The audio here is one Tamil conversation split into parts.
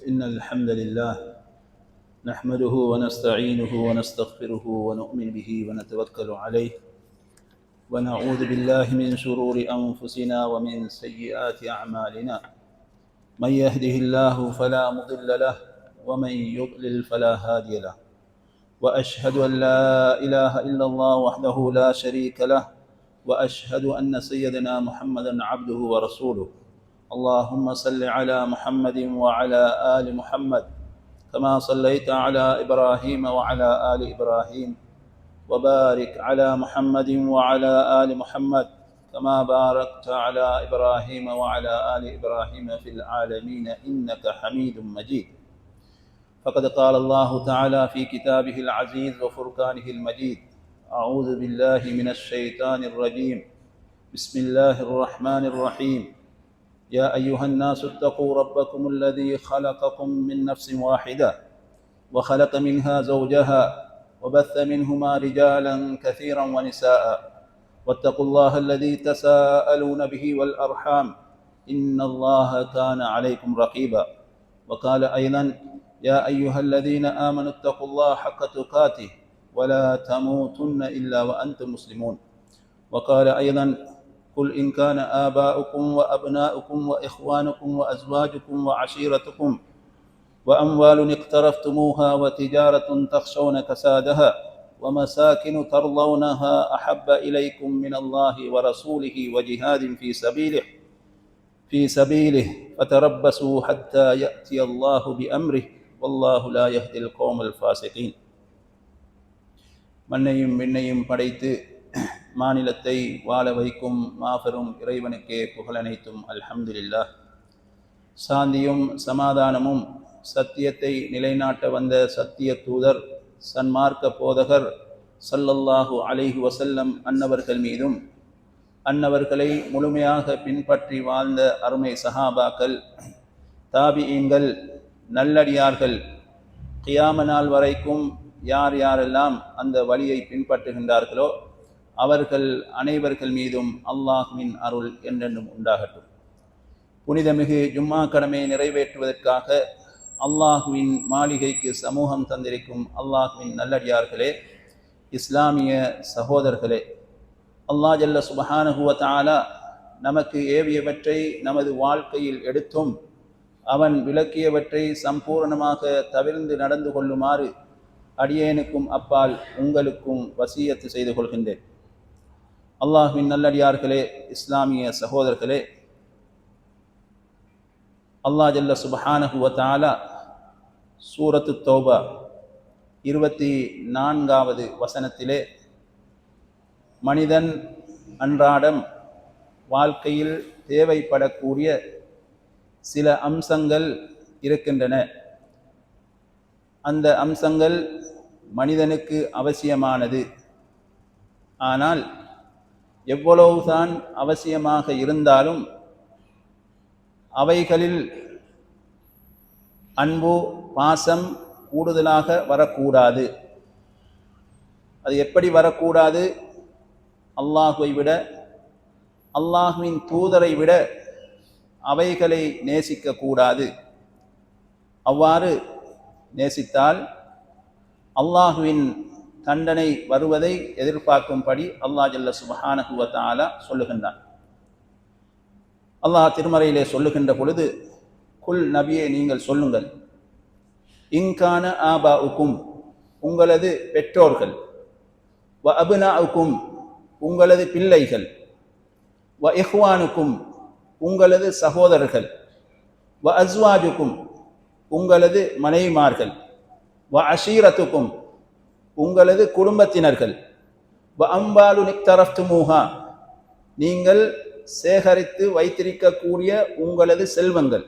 إن الحمد لله نحمده ونستعينه ونستغفره ونؤمن به ونتوكل عليه ونعوذ بالله من شرور أنفسنا ومن سيئات أعمالنا من يهده الله فلا مضل له ومن يضلل فلا هادي له وأشهد أن لا إله إلا الله وحده لا شريك له وأشهد أن سيدنا محمدا عبده ورسوله اللهم صل على محمد وعلى آل محمد كما صليت على إبراهيم وعلى آل إبراهيم وبارك على محمد وعلى آل محمد كما باركت على إبراهيم وعلى آل إبراهيم في العالمين إنك حميد مجيد فقد قال الله تعالى في كتابه العزيز وفرقانه المجيد أعوذ بالله من الشيطان الرجيم بسم الله الرحمن الرحيم يا أيها الناس اتقوا ربكم الذي خلقكم من نفس واحدة وخلق منها زوجها وبث منهما رجالا كثيرا ونساء واتقوا الله الذي تساءلون به والأرحام إن الله كان عليكم رقيبا وقال أيضا يا أيها الذين آمنوا اتقوا الله حق تقاته ولا تموتن إلا وأنتم مسلمون وقال أيضا قل إن كان آباؤكم وأبناؤكم وإخوانكم وأزواجكم وعشيرتكم وأموال اقترفتموها وتجارة تخشون كسادها ومساكن ترضونها أحب إليكم من الله ورسوله وجهاد في سبيله فتربصوا حتى يأتي الله بأمره والله لا يهدي القوم الفاسقين. மண்ணையும் விண்ணையும் படைத்து மாநிலத்தை வாழ வைக்கும் மாபெரும் இறைவனுக்கே புகழனைத்தும் அல்ஹம்துலில்லாஹ். சாந்தியும் சமாதானமும் சத்தியத்தை நிலைநாட்ட வந்த சத்திய தூதர் சன்மார்க்க போதகர் ஸல்லல்லாஹு அலைஹி வஸல்லம் அன்னவர்கள் மீதும் அன்னவர்களை முழுமையாக பின்பற்றி வாழ்ந்த அருமை சஹாபாக்கள், தாபிஈன்கள், நல்லடியார்கள், கியாம நாள் வரைக்கும் யார் யாரெல்லாம் அந்த வழியை பின்பற்றுகின்றார்களோ அவர்கள் அனைவர்கள் மீதும் அல்லாஹ்வின் அருள் என்றென்றும் உண்டாகட்டும். புனிதமிகு ஜும்மா கடமையை நிறைவேற்றுவதற்காக அல்லாஹ்வின் மாளிகைக்கு சமூகம் தந்திருக்கும் அல்லாஹ்வின் நல்லடியார்களே, இஸ்லாமிய சகோதரர்களே, அல்லாஹ் ஜல்ல சுப்ஹானஹு வ தஆலா நமக்கு ஏவியவற்றை நமது வாழ்க்கையில் எடுத்தும் அவன் விளக்கியவற்றை சம்பூர்ணமாக தவிர்ந்து நடந்து கொள்ளுமாறு அடியேனுக்கும் அப்பால் உங்களுக்கும் வசியத்து செய்து கொள்கின்றேன். அல்லாஹ்வின் நல்லடியார்களே, இஸ்லாமிய சகோதரர்களே, அல்லாஹ் ஜல்ல சுப்ஹானஹு வ தஆலா சூரத்து தௌபா 24வது வசனத்திலே மனிதன் அன்றாடம் வாழ்க்கையில் தேவைப்படக்கூடிய சில அம்சங்கள் இருக்கின்றன. அந்த அம்சங்கள் மனிதனுக்கு அவசியமானது. ஆனால் எவ்வளவுதான் அவசியமாக இருந்தாலும் அவைகளில் அன்பு, பாசம் கூடுதலாக வரக்கூடாது. அது எப்படி வரக்கூடாது? அல்லாஹுவை விட, அல்லாஹுவின் தூதரை விட அவைகளை நேசிக்கக்கூடாது. அவ்வாறு நேசித்தால் அல்லாஹுவின் தண்டனை வருவதை எதிர்பார்க்கும்படி அல்லாஹ் ஜல்ல சுப்ஹானஹு வ தஆலா சொல்லுகின்றான். அல்லாஹ் திருமறையிலே சொல்லுகின்ற பொழுது, குல் நபியே நீங்கள் சொல்லுங்கள், இன்கான ஆபாஉக்கும் உங்களது பெற்றோர்கள், வ அப்னாஉக்கும் உங்களது பிள்ளைகள், வ இஹ்வானுக்கும் உங்களது சகோதரர்கள், வ அஸ்வாஜுக்கும் உங்களது மனைவிமார்கள், வ அஷீரத்துக்கும் உங்களது குடும்பத்தினர்கள், வ அம்பாலு நிக்தரஃப்துமூஹா நீங்கள் சேகரித்து வைத்திருக்கக்கூடிய உங்களது செல்வங்கள்,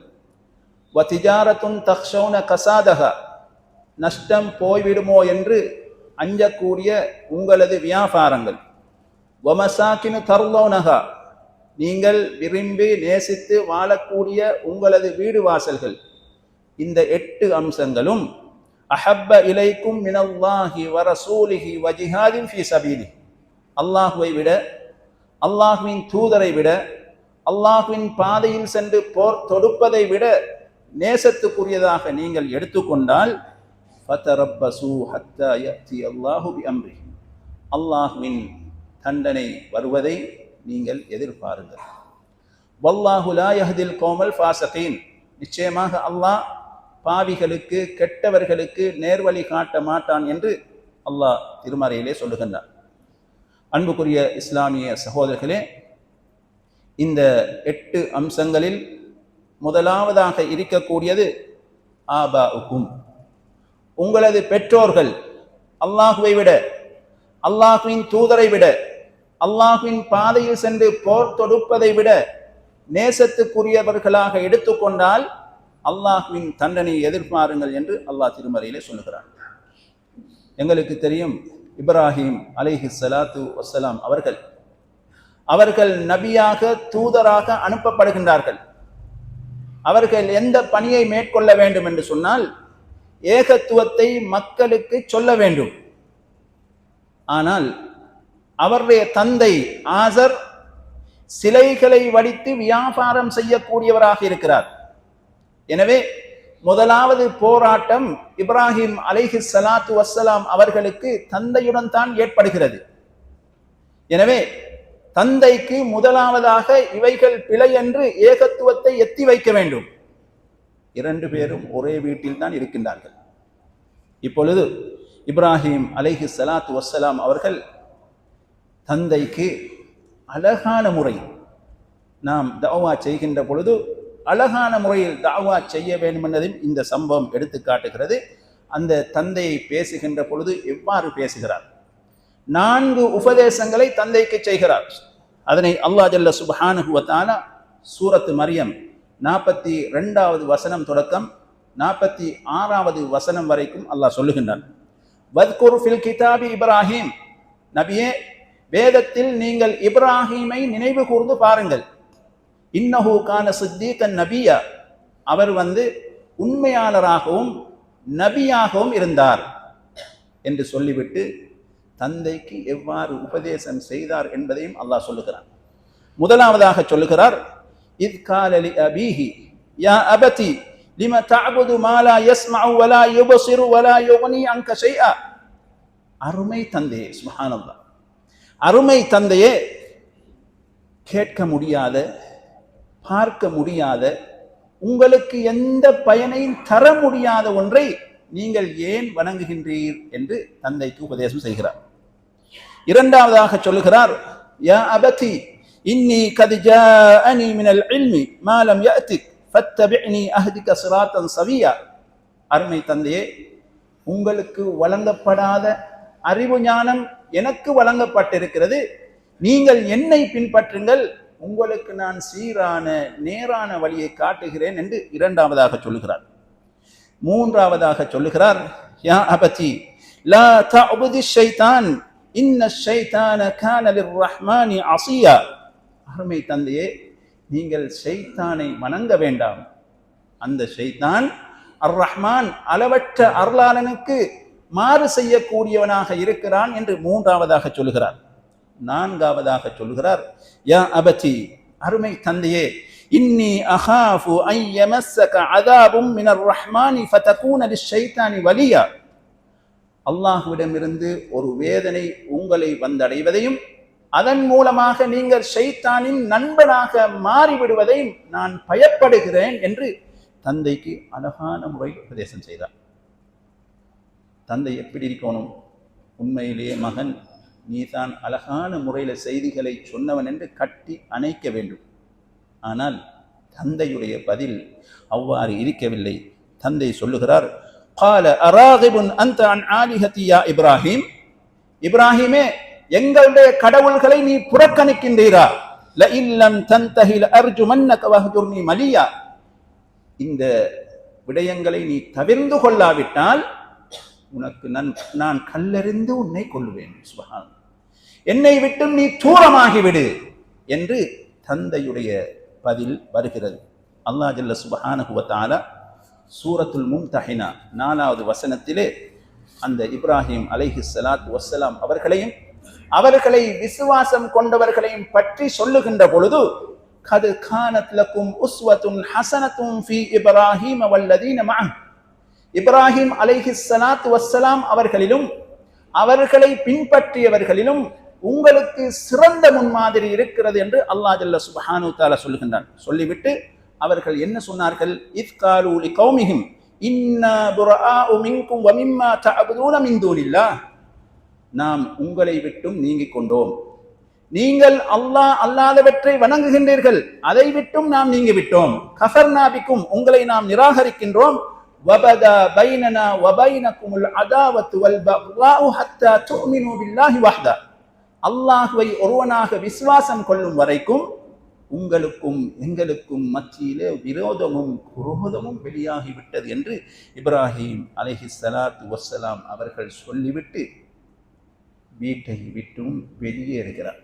வ திஜாரத்துன் தக்ஷௌன கசாதஹா நஷ்டம் போய்விடுமோ என்று அஞ்சக்கூடிய உங்களது வியாபாரங்கள், வ மசாக்கினு தர்லௌனஹா நீங்கள் விரும்பி நேசித்து வாழக்கூடிய உங்களது வீடு வாசல்கள். இந்த 8 அம்சங்களும் அஹப்ப இலைக்கும் மினல்லாஹி வ ரசூலிஹி வ ஜிஹாதின் ஃபீ சபீலிஹி அல்லாஹ்வை விட, அல்லாஹ்வின் தூதரை விட, அல்லாஹ்வின் பாதையில் சென்று போர் தொடுப்பதை விட நேசத்துக்குரியதாக நீங்கள் எடுத்துக்கொண்டால் ஃபதரப்பசு ஹத்தா யஅதி அல்லாஹு பிஅம்ரி, அல்லாஹ்வின் தண்டனை வருவதை நீங்கள் எதிர்பாருங்கள். வல்லாஹு லா யஹ்தில் கௌமல் ஃபாஸிகீன், நிச்சயமாக அல்லாஹ் பாவிகளுக்கு கெட்டவர்களுக்கு நேர்வழி காட்ட மாட்டான் என்று அல்லாஹ் திருமறையிலே சொல்லுகின்றான். அன்புக்குரிய இஸ்லாமிய சகோதரர்களே, இந்த 8 அம்சங்களில் முதலாவதாக இருக்கக்கூடியது ஆபாஉக்கும், உங்களது பெற்றோர்கள் அல்லாஹுவை விட, அல்லாஹுவின் தூதரை விட, அல்லாஹுவின் பாதையில் சென்று போர் தொடுப்பதை விட நேசத்துக்குரியவர்களாக எடுத்துக்கொண்டால் அல்லாஹுவின் தண்டனையை எதிர்பாருங்கள் என்று அல்லாஹ் திருமறையிலே சொல்லுகிறார். எங்களுக்கு தெரியும், இப்ராஹிம் அலைஹிஸ்ஸலாத்து வஸ்ஸலாம் அவர்கள் நபியாக தூதராக அனுப்பப்படுகின்றார்கள். அவர்கள் எந்த பணியை மேற்கொள்ள வேண்டும் என்று சொன்னால் ஏகத்துவத்தை மக்களுக்கு சொல்ல வேண்டும். ஆனால் அவருடைய தந்தை ஆசர் சிலைகளை வடித்து வியாபாரம் செய்யக்கூடியவராக இருக்கிறார். எனவே முதலாவது போராட்டம் இப்ராஹிம் அலைஹிஸ்ஸலாத்து வஸ்ஸலாம் அவர்களுக்கு தந்தையுடன் தான் ஏற்படுகிறது. எனவே தந்தைக்கு முதலாவதாக இவைகள் பிழை என்று ஏகத்துவத்தை எத்தி வைக்க வேண்டும். 2 பேரும் ஒரே வீட்டில் தான் இருக்கின்றார்கள். இப்பொழுது இப்ராஹிம் அலைஹிஸ்ஸலாத்து வஸ்ஸலாம் அவர்கள் தந்தைக்கு அழகான முறை, நாம் தஅவா செய்கின்ற பொழுது அழகான முறையில் தஅவா செய்ய வேண்டும் என்பதையும் இந்த சம்பவம் எடுத்து காட்டுகிறது. அந்த தந்தையை பேசுகின்ற பொழுது எவ்வாறு பேசுகிறார்? 4 உபதேசங்களை தந்தைக்கு செய்கிறார். அதனை அல்லாஹ் ஜல்ல சுப்ஹானஹு வ தஆலா சூரத்து மரியம் 42வது வசனம் தொடக்கம் 46வது வசனம் வரைக்கும் அல்லாஹ் சொல்லுகின்றான். வத்குர் ஃபில் கிதாபி இப்ராஹிம், நபியே வேதத்தில் நீங்கள் இப்ராஹீமை நினைவு கூர்ந்து பாருங்கள். இன்னஹு கான சித்தீகன் நபியா, அவர் உண்மையாளராகவும் நபியாகவும் இருந்தார் என்று சொல்லிவிட்டு தந்தைக்கு எவ்வாறு உபதேசம் செய்தார் என்பதையும் அல்லாஹ் சொல்லுகிறார். முதலாவதாக சொல்லுகிறார், இத் கால லி அபீஹி யா அபதி லிம தஅபுது மா லா யஸ்மஉ வ லா யுப்சிரு வ லா யுக்னி அன்க ஷைஆ. அருமை தந்தையே, சுப்ஹானல்லாஹ், அருமை தந்தையே, கேட்க முடியாத, பார்க்க முடியாத, உங்களுக்கு எந்த பயனையும் தர முடியாத ஒன்றை நீங்கள் ஏன் வணங்குகின்றீர் என்று தந்தைக்கு உபதேசம் செய்கிறார். இரண்டாவதாக சொல்லுகிறார், யா அபதி இன்னி கத் ஜாஅனி மினல் இல்மி மா லம் யஅதிக் ஃபத்தபிஅனி அஹ்திக ஸிராத்தன் ஸவியா. அருமை தந்தையே, உங்களுக்கு வழங்கப்படாத அறிவு ஞானம் எனக்கு வழங்கப்பட்டிருக்கிறது, நீங்கள் என்னை பின்பற்றுங்கள், உங்களுக்கு நான் சீரான நேரான வழியை காட்டுகிறேன் என்று இரண்டாவதாக சொல்லுகிறார். மூன்றாவதாக சொல்லுகிறார், யா அபதி லா தஅபுதி ஷைத்தான் இன்ன ஷைத்தான கான லிர்ரஹ்மானி அஸியா. அருமை தந்தையே, நீங்கள் ஷைத்தானை வணங்க வேண்டாம், அந்த ஷைத்தான் அர் ரஹ்மான் அளவற்ற அருளாளனுக்கு மாறு செய்யக்கூடியவனாக இருக்கிறான் என்று மூன்றாவதாக சொல்லுகிறார். நான்காவதாக சொல்லுகிறார், யா அபதி, அருமை தந்தையே, இன்னி அஹாஃபு அன் யமஸ்ஸக அஸாபும் மினர் ரஹ்மானி ஃபதகூன லிஷைத்தானி வலியா. அல்லாஹ்விடமிருந்து ஒரு வேதனை உங்களை வந்தடைவதையும் அதன் மூலமாக நீங்கள் ஷைத்தானின் நண்பனாக மாறிவிடுவதையும் நான் பயப்படுகிறேன் என்று தந்தைக்கு அழகான முறையில் உபதேசம் செய்தார். தந்தை எப்படி இருக்கணும்? உண்மையிலேயே மகன், நீதான் அழகான முறையில் செய்திகளை சொன்னவன் என்று கட்டி அணைக்க வேண்டும். ஆனால் தந்தையுடைய பதில் அவ்வாறு இருக்கவில்லை. தந்தை சொல்லுகிறார், قال اراغب انت عن الهتي يا ابراهيم. இப்ராஹிமே, எங்களுடைய கடவுள்களை நீ புறக்கணிக்கின்றீரா? لئن لم تنتهي لارجمنك واهجرني مليا. இந்த விடயங்களை நீ தவிர்ந்து கொள்ளாவிட்டால் உனக்கு நான் கல்லெறிந்து உன்னை கொல்லுவேன். சுப்ஹான், என்னை விட்டு நீ தூரமாகிவிடு என்று தந்தையுடைய பதில் வருகிறது. அல்லாஹ் ஜல்ல சுப்ஹானஹு வ தஆலா சூரத்துல் மும்தஹினா 4வது வசனத்திலே அந்த இப்ராஹிம் அலைஹிஸ்ஸலாத்து வஸ்ஸலாம் அவர்களையும் அவர்களை விசுவாசம் கொண்டவர்களையும் பற்றி சொல்லுகின்ற பொழுது, قد كانت لكم أسوة حسنة في إبراهيم والذين معه. இப்ராஹிம் அலைஹிஸ்ஸலாத்து வஸ்ஸலாம் அவர்களிலும் அவர்களை பின்பற்றியவர்களிலும் உங்களுக்கு சிறந்த முன்மாதிரி இருக்கிறது என்று அல்லாஹ் ஜல்ல சுப்ஹானஹு தஆலா சொல்லுகின்றான். சொல்லிவிட்டு அவர்கள் என்ன சொன்னார்கள்? இத் காலூ லிகௌமிஹிம் இன்னா புராஉ மின்கும் வ மிம்மா தஅபுதூன மின் தூனில்லாஹ். நாம் உங்களை விட்டும் நீங்கிக் கொண்டோம், நீங்கள் அல்லாஹ் அல்லாதவற்றை வணங்குகின்றீர்கள், அதை விட்டும் நாம் நீங்கி விட்டோம். கஃபர்னா பிக்கும், உங்களை நாம் நிராகரிக்கின்றோம். வபதா பைனனா வ பைனகுமுல் அதாவத்து வல் பக்தாஉ ஹத்தா துமினு பில்லாஹி வஹ்தா. அல்லாஹ்வை ஒருவனாக விசுவாசம் கொள்ளும் வரைக்கும் உங்களுக்கும் எங்களுக்கும் மத்தியிலே விரோதமும் குரோதமும் வெளியாகிவிட்டது என்று இப்ராஹிம் அலைஹிஸ்ஸலாத்து வஸ்ஸலாம் அவர்கள் சொல்லிவிட்டு வீட்டை விட்டும் வெளியேறுகிறார்.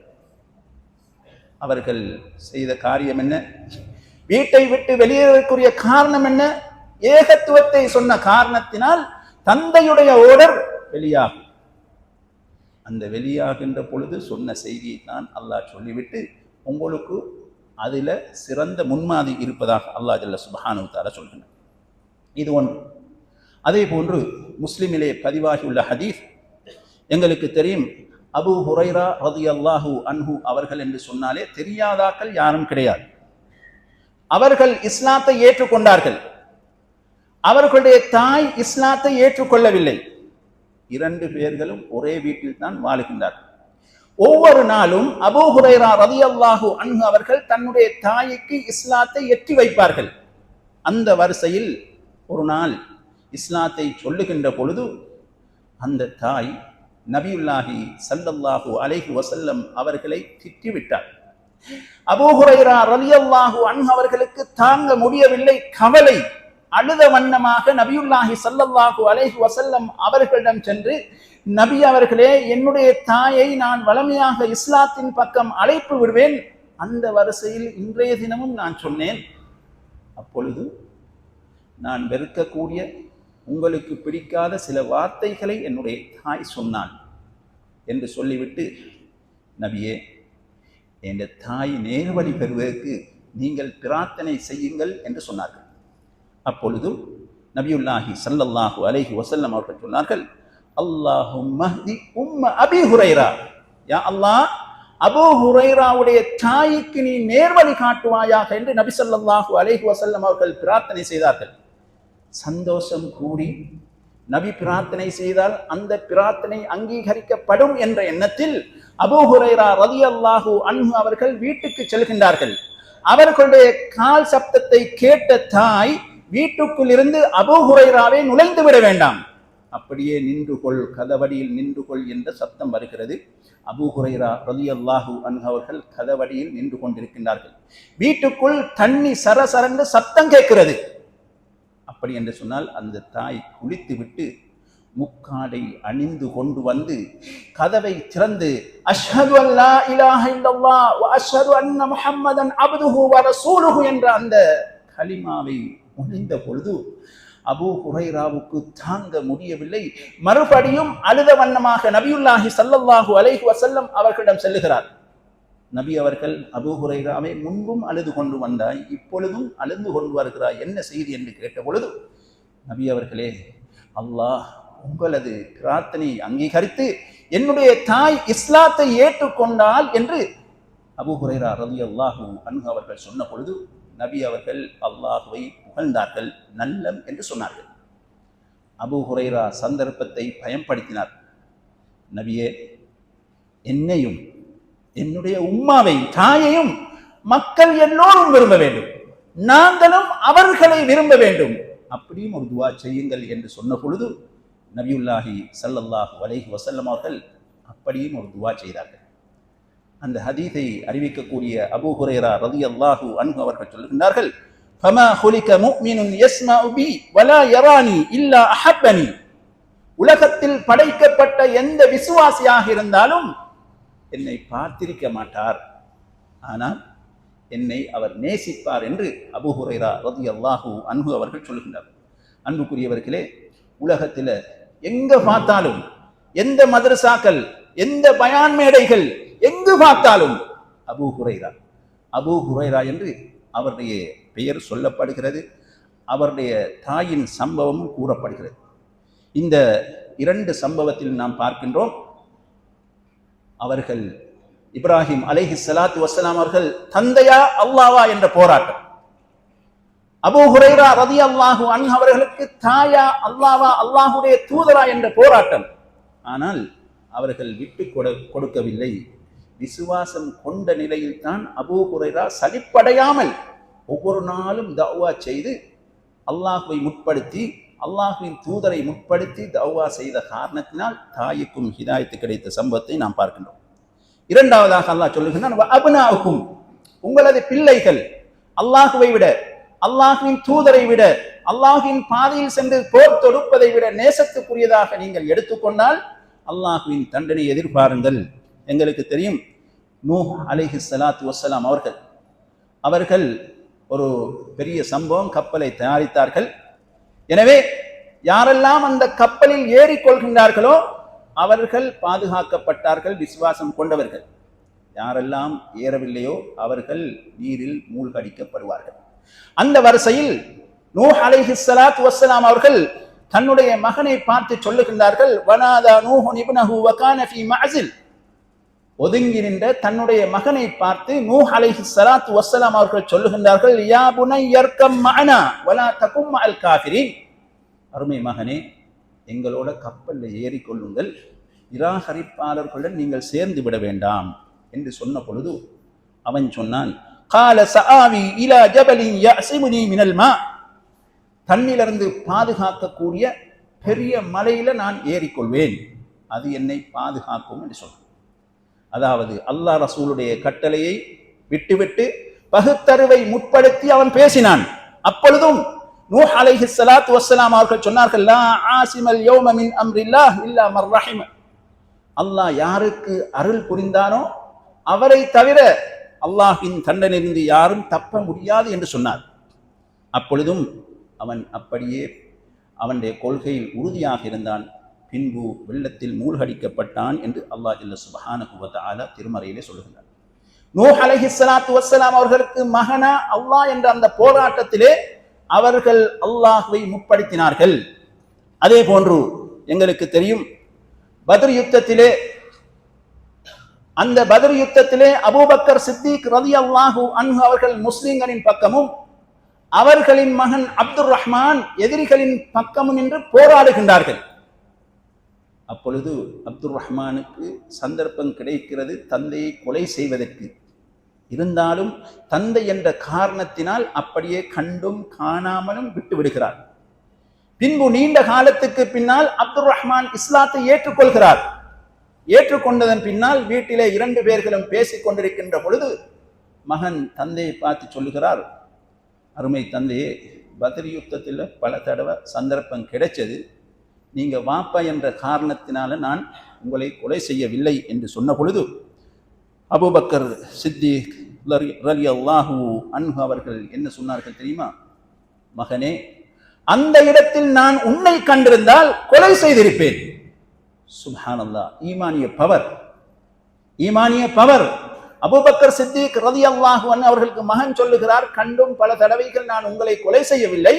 அவர்கள் செய்த காரியம் என்ன? வீட்டை விட்டு வெளியேறக்கூடிய காரணம் என்ன? ஏகத்துவத்தை சொன்ன காரணத்தினால் தந்தையுடைய ஓர்டர் வெளியாகும். அந்த வெளியாகின்ற பொழுது சொன்ன செய்தியை தான் அல்லாஹ் சொல்லிவிட்டு உங்களுக்கு அதில் சிறந்த முன்மாதிரி இருப்பதாக அல்லாஹ் ஜல்ல சுப்ஹானஹு தஆலா சொல்கிறார். இது ஒன்று. அதே போன்று முஸ்லிமிலே பதிவாகியுள்ள ஹதீஸ் எங்களுக்கு தெரியும். அபூ ஹுரைரா ரலியல்லாஹு அன்ஹு அவர்கள் என்று சொன்னாலே தெரியாதாக்கள் யாரும் கிடையாது. அவர்கள் இஸ்லாத்தை ஏற்றுக்கொண்டார்கள். அவர்களுடைய தாய் இஸ்லாத்தை ஏற்றுக்கொள்ளவில்லை. 2 பேர்களும் ஒரே வீட்டில் தான் வாழுகின்றார்கள். ஒவ்வொரு நாளும் அபூ ஹுரைரா ரலியல்லாஹு அன்ஹு அவர்கள் தன்னுடைய தாய்க்கு இஸ்லாத்தை எட்டி வைப்பார்கள். அந்த வரிசையில் ஒரு நாள் இஸ்லாத்தை சொல்லுகின்ற பொழுது அந்த தாய் நபியுல்லாஹி ஸல்லல்லாஹு அலைஹி வஸல்லம் அவர்களை திட்டிவிட்டார். அபூ ஹுரைரா ரலியல்லாஹு அன்ஹு அவர்களுக்கு தாங்க முடியவில்லை, கவலை. அழுத வண்ணமாக நபியுல்லாஹி ஸல்லல்லாஹு அலைஹி வஸல்லம் அவர்களிடம் சென்று, நபி அவர்களே, என்னுடைய தாயை நான் வளமையாக இஸ்லாத்தின் பக்கம் அழைப்பு விடுவேன், அந்த வரிசையில் இன்றைய தினமும் நான் சொன்னேன். அப்பொழுது நான் வெறுக்கக்கூடிய உங்களுக்கு பிடிக்காத சில வார்த்தைகளை என்னுடைய தாய் சொன்னான் என்று சொல்லிவிட்டு, நபியே, என் தாய் நேர்வழி பெறுவதற்கு நீங்கள் பிரார்த்தனை செய்யுங்கள் என்று சொன்னார்கள். அப்பொழுது நபியுல்லாஹி ஸல்லல்லாஹு அலைஹி வஸல்லம் அவர்கள் சொன்னார்கள், அல்லாஹும்மஹ்தி உம்ம அபீ ஹுரைரா. யா அல்லாஹ், அபூ ஹுரைராவுடைய தாய்க்கு நீ நேர்வழி காட்டுவாயாக என்று நபி ஸல்லல்லாஹு அலைஹி வஸல்லம் அவர்கள் பிரார்த்தனை செய்தார்கள். சந்தோஷம் கூடி நபி பிரார்த்தனை செய்தால் அந்த பிரார்த்தனை அங்கீகரிக்கப்படும் என்ற எண்ணத்தில் அபூ ஹுரைரா ரலியல்லாஹு அன்ஹு அவர்கள் வீட்டுக்கு செல்கின்றார்கள். அவர்களுடைய கால் சப்தத்தை கேட்ட தாய் வீட்டுக்குள் இருந்து அபூ ஹுரைராவை நுழைந்து விட வேண்டாம், அப்படியே நின்று கொள், கதவடியில் நின்று கொள் என்ற சத்தம் வருகிறது. அபூ ஹுரைரா ரலியல்லாஹு அன்ஹு அவர்கள் கதவடியில் நின்று கொண்டிருக்கின்றார்கள். வீட்டுக்குள் தண்ணி சரசரந்து சத்தம் கேட்கிறது. அப்படி என்று சொன்னால் அந்த தாய் குளித்து விட்டு முக்காடை அணிந்து கொண்டு வந்து கதவை திறந்து அஷ்ஹது அல்லா இலாஹ இல்லல்லாஹ் வ அஷ்ஹது அன்ன முஹம்மதன் அப்துஹு வ ரசூலுஹு என்ற அந்த கலிமாவை முடிந்த பொழுது அபூ ஹுரைராவுக்கு தாங்க முடியவில்லை. மறுபடியும் அழுத வண்ணமாக நபியுல்லாஹி ஸல்லல்லாஹு அலைஹி வஸல்லம் அவர்களிடம் செல்லுகிறார். நபி அவர்கள் அபூ ஹுரைராவை முன்பும் அழுது கொண்டு வந்தாய், இப்பொழுதும் அழுது கொண்டு வருகிறாய், என்ன செய்தி என்று கேட்ட பொழுது, நபி அவர்களே, அல்லாஹ் உங்களது பிரார்த்தனை அங்கீகரித்து என்னுடைய தாய் இஸ்லாத்தை ஏற்றுக்கொண்டால் என்று அபூ ஹுரைரா ரலியல்லாஹு அன்ஹு அவர்கள் சொன்ன பொழுது நபி அவர்கள் அல்லாஹ்வை புகழ்ந்தார்கள், நல்லம் என்று சொன்னார்கள். அபூ ஹுரைரா சந்தர்ப்பத்தை பயன்படுத்தினார். நபியே, என்னையும் என்னுடைய உம்மாவை தாயையும் மக்கள் எல்லோரும் விரும்ப வேண்டும், நாங்களும் அவர்களை விரும்ப வேண்டும், அப்படியும் ஒரு துவா செய்யுங்கள் என்று சொன்ன பொழுது நபியுல்லாஹி ஸல்லல்லாஹு அலைஹி வஸல்லம் அவர்கள் அப்படியும் ஒரு துவா செய்தார்கள். அந்த ஹதீஸை அறிவிக்கக்கூடிய அபூ ஹுரைரா ரலியல்லாஹு அன்ஹு அவர்கள் சொல்கின்றார்கள், ஃபமா ஹுலிக முஃமினுன் யஸ்மஉ பி வலா யரானி இல்லா அஹப்பனி. உலகத்தில் படைக்கப்பட்ட எந்த விசுவாசியாக இருந்தாலும் என்னை பார்த்திருக்க மாட்டார், ஆனால் என்னை அவர் நேசிப்பார் என்று அபூ ஹுரைரா ரலியல்லாஹு அன்ஹு அவர்கள் சொல்கின்றார். அன்புக்குரியவர்களே, உலகத்தில் எங்க பார்த்தாலும், எந்த மதரசாக்கள், எந்த பயான் மேடைகள், எங்கு பார்த்தாலும் அபூ ஹுரைரா அபூ ஹுரைரா என்று அவருடைய பெயர் சொல்லப்படுகிறது. அவருடைய தாயின் சம்பவமும் கூறப்படுகிறது. இந்த 2 சம்பவத்தில் நாம் பார்க்கின்றோம், அவர்கள் இப்ராஹிம் அலைஹிஸ்ஸலாத்து வஸ்ஸலாம் அவர்கள் தந்தையா அல்லாவா என்ற போராட்டம். அபூ ஹுரைரா ரலியல்லாஹு அன்ஹு அவர்களுக்கு தாயா அல்லாவா அல்லாஹுடைய தூதரா என்ற போராட்டம். ஆனால் அவர்கள் விட்டு கொடுக்கவில்லை. விசுவாசம் கொண்ட நிலையில் தான் அபூ ஹுரைரா சலிப்படையாமல் ஒவ்வொரு நாளும் தஅவா செய்து அல்லாஹ்வை முற்படுத்தி அல்லாஹ்வின் தூதரை முற்படுத்தி தஅவா செய்த காரணத்தினால் தாய்க்கும் ஹிதாயத்து கிடைத்த சம்பவத்தை நாம் பார்க்கின்றோம். இரண்டாவதாக அல்லாஹ் சொல்லுகின்றான், அப்னாஉக்கும், உங்களது பிள்ளைகள் அல்லாஹ்வை விட அல்லாஹ்வின் தூதரை விட அல்லாஹ்வின் பாதையில் சென்று போர் தொடுப்பதை விட நேசத்துக்குரியதாக நீங்கள் எடுத்துக்கொண்டால் அல்லாஹ்வின் தண்டனை எதிர்பாருங்கள். எங்களுக்கு தெரியும், நூஹ் அலைஹிஸ்ஸலாத்து வஸ்ஸலாம் அவர்கள் ஒரு பெரிய சம்பவம், கப்பலை தயாரித்தார்கள். எனவே யாரெல்லாம் அந்த கப்பலில் ஏறிக்கொள்கின்றார்களோ அவர்கள் பாதுகாக்கப்பட்டார்கள், விசுவாசம் கொண்டவர்கள். யாரெல்லாம் ஏறவில்லையோ அவர்கள் நீரில் மூழ்கடிக்கப்படுவார்கள். அந்த வரிசையில் நூஹ் அலைஹிஸ்ஸலாத்து வஸ்ஸலாம் அவர்கள் தன்னுடைய மகனை பார்த்து சொல்லுகின்றார்கள், வனாதா நூஹ் இப்னஹு வகான ஃபீ மஅஸில். ஒதுங்கி நின்ற தன்னுடைய மகனை பார்த்து நூஹ் அலைஹிஸ்ஸலாத்து வஸ்ஸலாம் அவர்கள் சொல்லுகின்றார்கள், யா புனையர்கம் மஅனா வலா தகும் மஅல் காஃபிரீன். அருமை மகனே, எங்களோட கப்பலில் ஏறிக்கொள்ளுங்கள், நிராகரிப்பாளர்களுடன் நீங்கள் சேர்ந்து விட வேண்டாம் என்று சொன்ன பொழுது அவன் சொன்னான், قال سآوي إلى جبل يعصمني من الماء. தண்ணிலிருந்து பாதுகாக்கக்கூடிய பெரிய மலையில நான் ஏறிக்கொள்வேன், அது என்னை பாதுகாக்கும் என்று சொன்னான். அதாவது அல்லாஹ் ரசூலுடைய கட்டளையை விட்டுவிட்டு பகுத்தறிவை முற்படுத்தி அவன் பேசினான். அப்பொழுதும் நூஹ் அலைஹிஸ்ஸலாத்து வஸ்ஸலாம் அவர்கள் சொன்னார்கள், லா ஆசிமல் யௌம மின் அம்ரில்லாஹ் இல்லா மர் ரஹிம. அல்லாஹ் யாருக்கு அருள் புரிந்தானோ அவரை தவிர அல்லாஹ்வின் தண்டனையிலிருந்து யாரும் தப்ப முடியாது என்று சொன்னார். அப்பொழுதும் அவன் அப்படியே அவனுடைய கொள்கையில் உறுதியாக இருந்தான். பின்பு வெள்ளத்தில் மூழ்கடிக்கப்பட்டான் என்று அல்லாஹ் ஜல்ல சுப்ஹானஹு வ தஆலா திருமறையிலே சொல்லுகிறார். நூஹ் அலைஹிஸ்ஸலாத்து வஸ்ஸலாம் அவர்களுக்கு மகனா அல்லாஹ் என்ற அந்த போராட்டத்திலே அவர்கள் அல்லாஹ்வை முற்படுத்தினார்கள். அதே போன்று எங்களுக்கு தெரியும், பத்ர் யுத்தத்திலே, அந்த பத்ர் யுத்தத்திலே அபூபக்கர் சித்திக் ரலியல்லாஹு அன்ஹு அவர்கள் முஸ்லிம்களின் பக்கமும் அவர்களின் மகன் அப்துர் ரஹ்மான் எதிரிகளின் பக்கமும் நின்று போராடுகின்றார்கள். அப்பொழுது அப்துர் ரஹ்மானுக்கு சந்தர்ப்பம் கிடைக்கிறது தந்தையை கொலை செய்வதற்கு. இருந்தாலும் தந்தை என்ற காரணத்தினால் அப்படியே கண்டும் காணாமலும் விட்டு விடுகிறார். பின்பு நீண்ட காலத்துக்கு பின்னால் அப்துர் ரஹ்மான் இஸ்லாத்தை ஏற்றுக்கொள்கிறார். ஏற்றுக்கொண்டதன் பின்னால் வீட்டிலே 2 பேர்களும் பேசிக் கொண்டிருக்கின்ற பொழுது மகன் தந்தையை பார்த்து சொல்லுகிறார், அருமை தந்தையே, பத்ர் யுத்தத்தில் பல தடவை சந்தர்ப்பம் கிடைச்சது, நீங்க வாப்பா என்ற காரணத்தினால நான் உங்களை கொலை செய்யவில்லை என்று சொன்ன பொழுது அபூபக்கர் சித்திக் ரலியல்லாஹு அன்ஹு அவர்கள் என்ன சொன்னார்கள் தெரியுமா? மகனே, அந்த இடத்தில் நான் உன்னை கண்டிருந்தால் கொலை செய்திருப்பேன். சுப்ஹானல்லாஹ், ஈமானிய பவர். அபூபக்கர் சித்திக் ரலியல்லாஹு அன்ஹு அவர்களுக்கு மகன் சொல்லுகிறார், கண்டும் பல தடவைகள் நான் உங்களை கொலை செய்யவில்லை.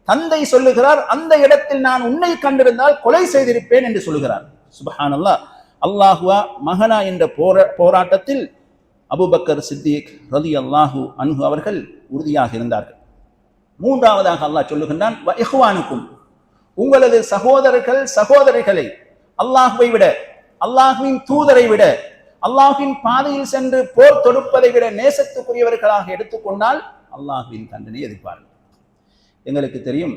தந்தை சொல்லுகிறார், அந்த இடத்தில் நான் உன்னை கண்டிருந்தால் கொலை செய்திருப்பேன் என்று சொல்லுகிறார். சுப்ஹானல்லாஹ், அல்லாஹுவா மகனா என்ற போராட்டத்தில் அபூபக்கர் சித்திக் ரலியல்லாஹு அன்ஹு அவர்கள் உறுதியாக இருந்தார்கள். மூன்றாவதாக அல்லாஹ் சொல்லுகின்றான், வ இஹ்வானுக்கும், உங்களது சகோதரர்கள் சகோதரிகளை அல்லாஹ்வை விட அல்லாஹ்வின் தூதரை விட அல்லாஹ்வின் பாதையில் சென்று போர் தொடுப்பதை விட நேசத்துக்குரியவர்களாக எடுத்துக்கொண்டால் அல்லாஹ்வின் தண்டனை எதிர்பார்ப்பார்கள். எங்களுக்கு தெரியும்,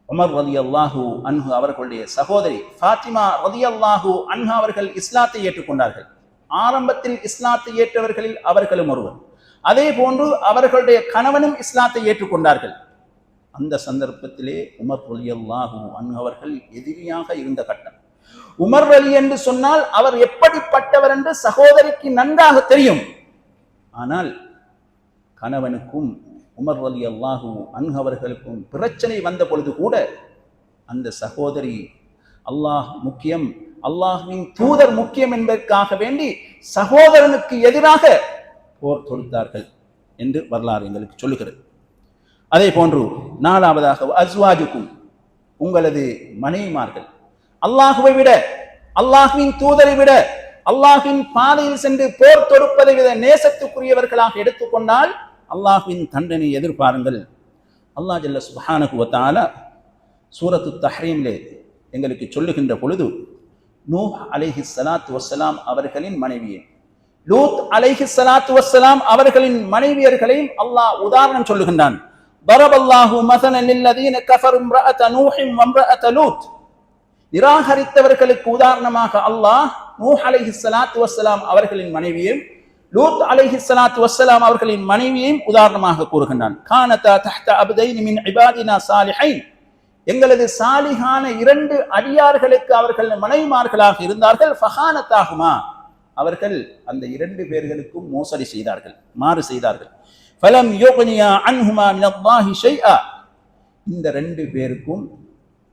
உமர் ரலியல்லாஹு அன்ஹு அவர்களுடைய சகோதரி ஃபாத்திமா ரலியல்லாஹு அன்ஹா அவர்கள் இஸ்லாத்தை ஏற்றுக்கொண்டார்கள். ஆரம்பத்தில் இஸ்லாத்தை ஏற்றவர்களில் அவர்களும் ஒருவர். அதே போன்று அவர்களுடைய கணவனும் இஸ்லாத்தை ஏற்றுக்கொண்டார்கள். அந்த சந்தர்ப்பத்திலே உமர் ரலியல்லாஹு அன்ஹு அவர்கள் எதிரியாக இருந்த கட்டம். உமர் அலி என்று சொன்னால் அவர் எப்படிப்பட்டவர் என்று சகோதரிக்கு நன்றாக தெரியும். ஆனால் கணவனுக்கும் உமர் ரலியல்லாஹு அன்ஹு அவர்களுக்கும் பிரச்சனை வந்த பொழுது கூட அந்த சகோதரி அல்லாஹ் முக்கியம், அல்லாஹ்வின் தூதர் முக்கியம் என்பதற்காக வேண்டி சகோதரனுக்கு எதிராக போர் தொடுத்தார்கள் என்று வரலாறு எங்களுக்கு சொல்லுகிறது. அதே போன்று 4வதாக அஸ்வாஜுக்கும், உங்களது மனைவிமார்கள் அல்லாஹுவை விட, அல்லாஹுவின் தூதரை விட, அல்லாஹுவின் பாதையில் சென்று போர் தொடுப்பதை விட நேசத்துக்குரியவர்களாக எடுத்துக்கொண்டால் அல்லாஹுவின் தண்டனை எதிர்பாருங்கள். அல்லாஹ் ஜல்ல சுப்ஹானஹு வ தஆலா சூரத்து தஹ்ரீமிலே எங்களுக்கு சொல்லுகின்ற பொழுது, நூஹ் அலைஹிஸ்ஸலாத்து வஸ்ஸலாம் அவர்களின் மனைவியை, லூத் அலைஹிஸ்ஸலாத்து வஸ்ஸலாம் அவர்களின் மனைவியர்களையும் அல்லாஹ் உதாரணம் சொல்லுகின்றான். பரபல்லாஹு மஸலன் லில்லதீன கஃபரு இம்ரஅத நூஹின் வ இம்ரஅத லூத். நிராகரித்தவர்களுக்கு உதாரணமாக அல்லாஹ் நூஹ் அலைஹிஸ்ஸலாத்து வஸ்ஸலாம் அவர்களின் மனைவியையும் லூத் அலைஹிஸ்ஸலாத்து வஸ்ஸலாம் அவர்களின் மனைவியையும் உதாரணமாக கூறுகின்றான். கானதா தஹ்த அப்தைன் மின் இபாதினா சாலிஹைன், எங்களது சாலிஹான 2 அடியார்களுக்கு அவர்கள் மனைவிமார்களாக இருந்தார்கள். ஃபஹானதாஹுமா, அவர்கள் அந்த 2 பேர்களுக்கும் மோசடி செய்தார்கள், மாறு செய்தார்கள். ஃபலம் யுக்னியா அன்ஹுமா மினல்லாஹி ஷைஆ, இந்த 2 பேருக்கும்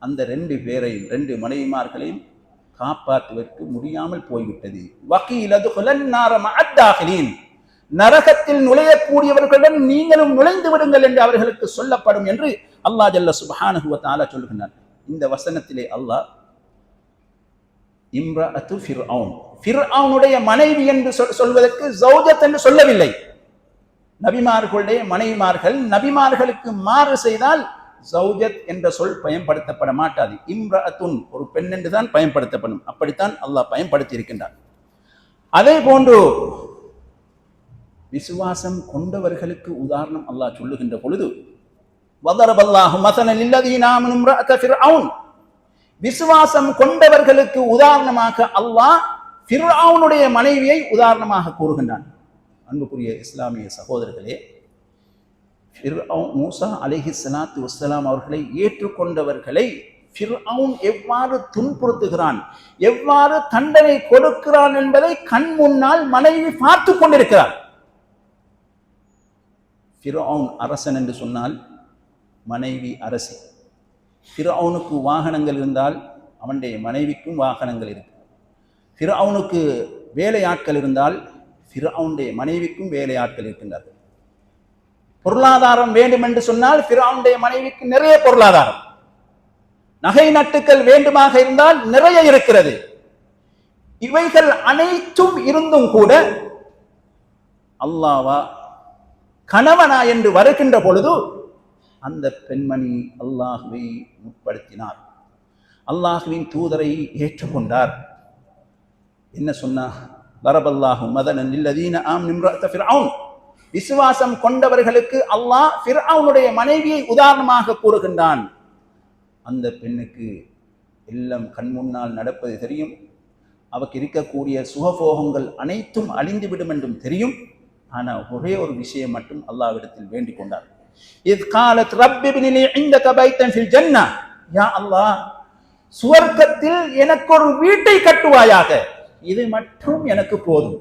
அந்த 2 பேரையும் 2 மனைவிமார்களையும் காப்பாற்றுவதற்கு முடியாமல் போய்விட்டது. வகீல துஹுலன் நார மஅத்தாஹிலீன், நரகத்தில் நுழையக்கூடியவர்களுடன் நீங்களும் நுழைந்து விடுங்கள் என்று அவர்களுக்கு சொல்லப்படும் என்று அல்லாஹ் ஜல்ல சுப்ஹானஹு வ தஆலா சொல்கிறார். இந்த வசனத்திலே அல்லாஹ் இம்ரஅத்து ஃபிர்அவுன், ஃபிர்அவுனுடைய மனைவி என்று சொல்வதற்கு ஜௌஜத் என்று சொல்லவில்லை. நபிமார்களுடைய மனைவிமார்கள் நபிமார்களுக்கு மாறு செய்தால் ஜௌஜத் என்ற சொல் பயன்படுத்தப்பட மாட்டாது. இம்ரஅத்துன், ஒரு பெண் என்றுதான் பயன்படுத்தப்படும். அப்படித்தான் அல்லாஹ் பயன்படுத்தி இருக்கின்றார். அதே போன்று விசுவாசம் கொண்டவர்களுக்கு உதாரணம் அல்லாஹ் சொல்லுகின்ற பொழுது, வதரபல்லாஹு மஸலன் லில்லதீன ஆமனு இம்ரஅத ஃபிர்அவுன், விசுவாசம் கொண்டவர்களுக்கு உதாரணமாக அல்லாஹ் ஃபிர்அவுனுடைய மனைவியை உதாரணமாக கூறுகின்றான். அன்புக்குரிய இஸ்லாமிய சகோதரர்களே, மூசா அலைஹிஸ்ஸலாத்து வஸ்ஸலாம் அவர்களை ஏற்றுக்கொண்டவர்களை ஃபிர்அவுன் எவ்வாறு துன்புறுத்துகிறான், எவ்வாறு தண்டனை கொடுக்கிறான் என்பதை கண் முன்னால் மனைவி பார்த்து கொண்டிருக்கிறார். ஃபிர்அவுன் அரசன் என்று சொன்னால் மனைவி அரசி. ஃபிர்அவுனுக்கு வாகனங்கள் இருந்தால் அவனுடைய மனைவிக்கும் வாகனங்கள் இருக்கு. ஃபிர்அவுனுக்கு வேலையாட்கள் இருந்தால் ஃபிர்அவுனுடைய மனைவிக்கும் வேலையாட்கள் இருக்கின்றார்கள். பொருளாதாரம் வேண்டும் என்று சொன்னால் ஃபிர்அவுனுடைய மனைவிக்கு நிறைய பொருளாதாரம், நகை நட்டுக்கள் வேண்டுமாக இருந்தால் நிறைய இருக்கிறது. இவைகள் அனைத்தும் இருந்தும் கூட அல்லாஹ்வா கணவனா என்று வருகின்ற பொழுது அந்த பெண்மணி அல்லாஹ்வை முற்படுத்தினார், அல்லாஹ்வின் தூதரை ஏற்றுக்கொண்டார். என்ன சொன்னார்? தரபல்லாஹு மதலன் லில்லதீன ஆமனு இம்ரஅத ஃபிர்அவுன், விசுவாசம் கொண்டவர்களுக்கு அல்லாஹ் ஃபிர்அவுனுடைய மனைவியை உதாரணமாக கூறுகின்றான். அந்த பெண்ணுக்கு எல்லாம் கண் முன்னால் நடப்பது தெரியும், அவருக்கு இருக்கக்கூடிய சுகபோகங்கள் அனைத்தும் அழிந்துவிடும் என்றும் தெரியும். ஆனால் ஒரே ஒரு விஷயம் மட்டும் அல்லாஹ்விடத்தில் வேண்டிக் கொண்டார். இத் காலத் ரப்பி இப்னி லி இந்தக பைத்தன் ஃபில் ஜன்னah, யா அல்லாஹ், சுவர்க்கத்தில் எனக்கு ஒரு வீட்டை கட்டுவாயாக, இது மட்டும் எனக்கு போதும்.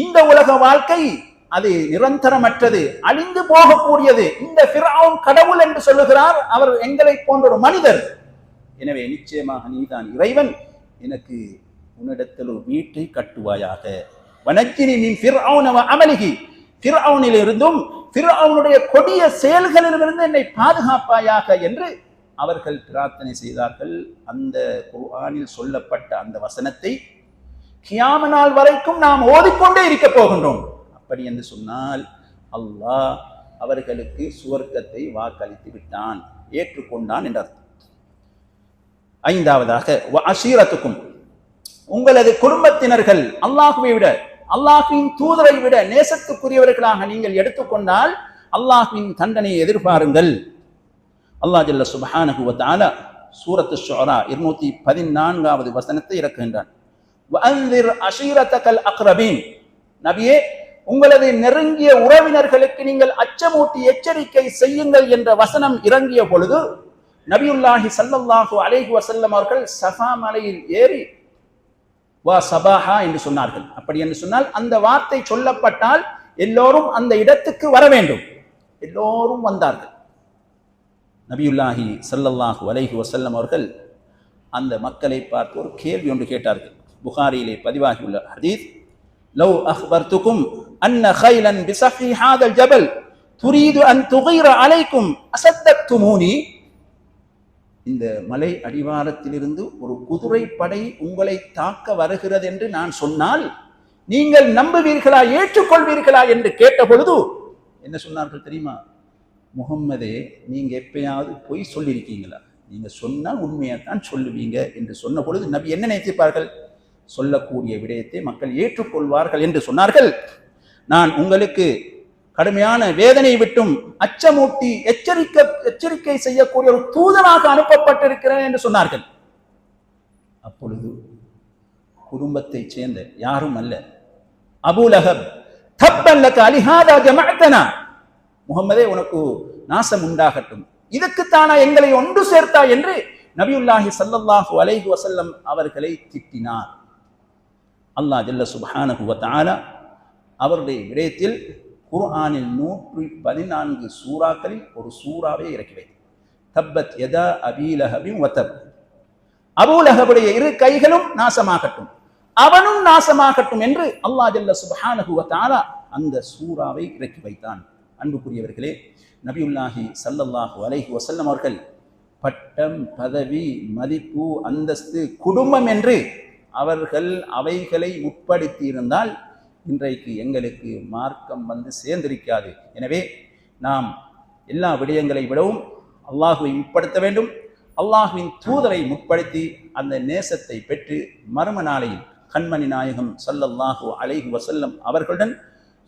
இந்த உலக வாழ்க்கை அது நிரந்தரமற்றது, அழிந்து போகக்கூடியது. இந்த ஃபிர்அவுன் கடவுள் என்று சொல்லுகிறார், அவர் எங்களை போன்ற ஒரு மனிதர். எனவே நிச்சயமாக நீதான் இறைவன், எனக்கு உன்னிடத்தில் ஒரு வீட்டை கட்டுவாயாக. வனஜ்ஜினி மின் ஃபிர்அவுன வ அமலிஹி, ஃபிர்அவுனிலிருந்தும் ஃபிர்அவுனுடைய கொடிய செயல்களிலிருந்து என்னை பாதுகாப்பாயாக என்று அவர்கள் பிரார்த்தனை செய்தார்கள். அந்த குர்ஆனில் சொல்லப்பட்ட அந்த வசனத்தை கியாம நாள் வரைக்கும் நாம் ஓதிக்கொண்டே இருக்க போகின்றோம். அப்படி என்று சொன்னால் அல்லாஹ் அவர்களுக்கு சுவர்க்கத்தை வாக்களித்து விட்டான், ஏற்றுக்கொண்டான் என்ற அர்த்தம். 5வதாக வ அஷீரத்துக்கும், உங்களது குடும்பத்தினர்கள் அல்லாஹ்வை விட, அல்லாஹ்வின் தூதரை விட நேசத்துக்குரியவர்களாக நீங்கள் எடுத்துக்கொண்டால் அல்லாஹ்வின் தண்டனையை எதிர்பாருங்கள். அல்லாஹ் ஜல்ல சுப்ஹானஹு வ தஆலா சூரத்து ஷுஆரா 214வது வசனத்தை இறக்குகின்றான். வஅன்திர் அஷீரத்தகல் அக்ரபீன், நபியே, உங்களது நெருங்கிய உறவினர்களுக்கு நீங்கள் அச்சமூட்டி எச்சரிக்கை செய்யுங்கள் என்ற வசனம் இறங்கிய பொழுது நபியுல்லாஹி ஸல்லல்லாஹு அலைஹி வஸல்லம் அவர்கள் சஃபா மலையில் ஏறி வா சபாஹா என்று சொன்னார்கள். அப்படி என்று சொன்னால் அந்த வார்த்தை சொல்லப்பட்டால் எல்லோரும் அந்த இடத்துக்கு வர வேண்டும். எல்லோரும் வந்தார்கள். நபியுல்லாஹி ஸல்லல்லாஹு அலைஹி வஸல்லம் அவர்கள் அந்த மக்களை பார்த்து ஒரு கேள்வி ஒன்று கேட்டார்கள். புகாரியிலே பதிவாகியுள்ள ஹதீஸ், லவ் அக்பர்துகும் அன்ன கைலன் பிஸஃபி ஹாதல் ஜபல் துரீது அன் துகைர அலைக்கும் அசத்தக்துமூனி. இந்த மலை அடிவாரத்திலிருந்து ஒரு குதிரை படை உங்களை தாக்க வருகிறது என்று நான் சொன்னால் நீங்கள் நம்புவீர்களா, ஏற்றுக்கொள்வீர்களா என்று கேட்ட பொழுது என்ன சொன்னார்கள் தெரியுமா? முகம்மதே, நீங்க எப்பயாவது பொய் சொல்லியிருக்கீங்களா? நீங்க சொன்னால் உண்மையைத்தான் சொல்லுவீங்க என்று சொன்ன பொழுது நபி என்ன நினைத்திருப்பார்கள்? சொல்லக்கூடிய விடயத்தை மக்கள் ஏற்றுக்கொள்வார்கள் என்று சொன்னார்கள். நான் உங்களுக்கு கடுமையான வேதனை விட்டும் அச்சமூட்டி எச்சரிக்கை செய்யக்கூடிய ஒரு தூதனாக அனுப்பப்பட்டிருக்கிறேன் என்று சொன்னார்கள். அப்பொழுது குடும்பத்தை சேர்ந்த யாரும் அல்ல, அபூ லஹப், தப்பன் லக அலிஹாதா ஜமஅதனா, முகம்மதே உனக்கு நாசம் உண்டாகட்டும், இதுக்குத்தானா எங்களை ஒன்று சேர்த்தா என்று நபியுல்லாஹி ஸல்லல்லாஹு அலைஹி வஸல்லம் அவர்களை திட்டினார். அல்லாஹ் ஜல்ல சுப்ஹானஹு வ தஆலா அவருடைய விடயத்தில் குர்ஆனில் 114 சூறாக்களில் ஒரு சூறாவை இறக்கி வைத்தார். தப்பத் யதா அபீ லஹபின் வ தப், அபூ லஹபுடைய இரு கைகளும் நாசமாகட்டும், அவனும் நாசமாகட்டும் என்று அல்லாஹ் ஜல்ல சுப்ஹானஹு வ தஆலா அந்த சூறாவை இறக்கி வைத்தான். அன்புக்குரியவர்களே, நபியுல்லாஹி ஸல்லல்லாஹு அலைஹி வஸல்லம் அவர்கள் பட்டம், பதவி, மதிப்பு, அந்தஸ்து, குடும்பம் என்று அவர்கள் அவைகளை முற்படுத்தி இருந்தால் இன்றைக்கு எங்களுக்கு மார்க்கம் வந்து சேர்ந்திருக்காது. எனவே நாம் எல்லா விடயங்களை விடவும் அல்லாஹுவை முற்படுத்த வேண்டும். அல்லாஹுவின் தூதரை முற்படுத்தி அந்த நேசத்தை பெற்று மர்ம நாளையில் கண்மணி நாயகம் ஸல்லல்லாஹு அலைஹி வஸல்லம் அவர்களுடன்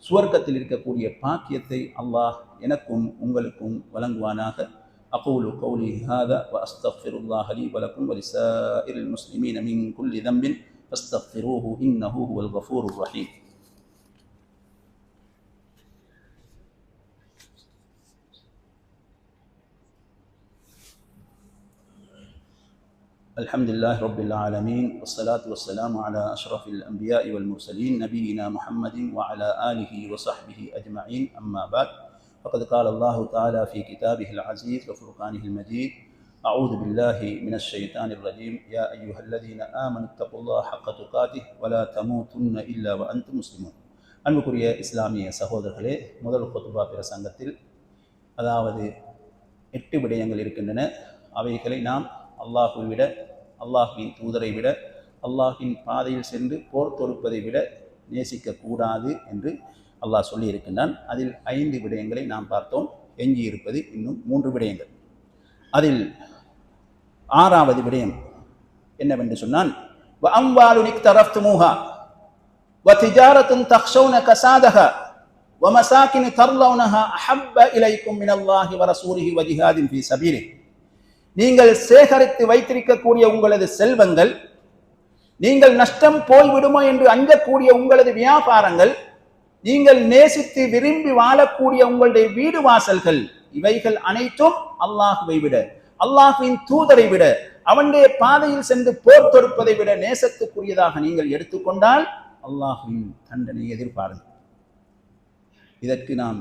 சுவர்க்கத்தில் இருக்கக்கூடிய பாக்கியத்தை அல்லாஹ் எனக்கும் உங்களுக்கும் வழங்குவானாக. அகூலு கௌலி ஹாதா வ அஸ்தக்ஃபிருல்லாஹ லீ வ லக்கும் வ லிஸாயிரில் முஸ்லிமீன மின் குல்லி தம்பின் ஃபஸ்தக்ஃபிரூஹு இன்னஹு ஹுவல் கஃபூருர் ரஹீம். الحمد لله رب العالمين والصلاة والسلام على أشرف الأنبياء والمرسلين نبينا محمد وعلى آله وصحبه أجمعين. أما بعد، فقد قال الله تعالى في كتابه العزيز وفرقانه المجيد: أعوذ بالله من الشيطان الرجيم. يا أيها الذين آمنوا اتقوا الله حق تقاته ولا تموتن إلا وأنتم مسلمون. அன்புக்குரிய இஸ்லாமிய சகோதரர்களே, முதல் குத்பா பிரசங்கத்தில் அதாவது 8 விடயங்கள் இருக்கின்றன. அவைகளை நாம் அல்லாஹுவை விட, அல்லாஹுவின் தூதரை விட, அல்லாஹின் பாதையில் சென்று போர் தொடுப்பதை விட நேசிக்கக்கூடாது என்று அல்லாஹ் சொல்லி இருக்கின்றான். அதில் 5 விடயங்களை நாம் பார்த்தோம். எஞ்சி இருப்பது இன்னும் 3 விடயங்கள். அதில் 6வது விடயம் என்னவென்று சொன்னால், வஅம்வாலுன் இக்தரஃப்துமூஹா வதிஜாரத்துன் தக்ஷௌன கஸாதஹா வமசாகின் தர்லௌனஹா அஹப்ப இலைக்கும் மினல்லாஹி வரசூலிஹி வஜிஹாதின் ஃபீ சபீலிஹ். நீங்கள் சேகரித்து வைத்திருக்கக்கூடிய உங்களது செல்வங்கள், நீங்கள் நஷ்டம் போய்விடுமோ என்று அஞ்சக்கூடிய உங்களது வியாபாரங்கள், நீங்கள் நேசித்து விரும்பி வாழக்கூடிய உங்களுடைய வீடு வாசல்கள், இவைகள் அனைத்தும் அல்லாஹுவை விட, அல்லாஹுவின் தூதரை விட, அவனுடைய பாதையில் சென்று போர் தொடுப்பதை விட நேசத்துக்குரியதாக நீங்கள் எடுத்துக்கொண்டால் அல்லாஹுவின் தண்டனை எதிர்பாருங்கள். இதற்கு நாம்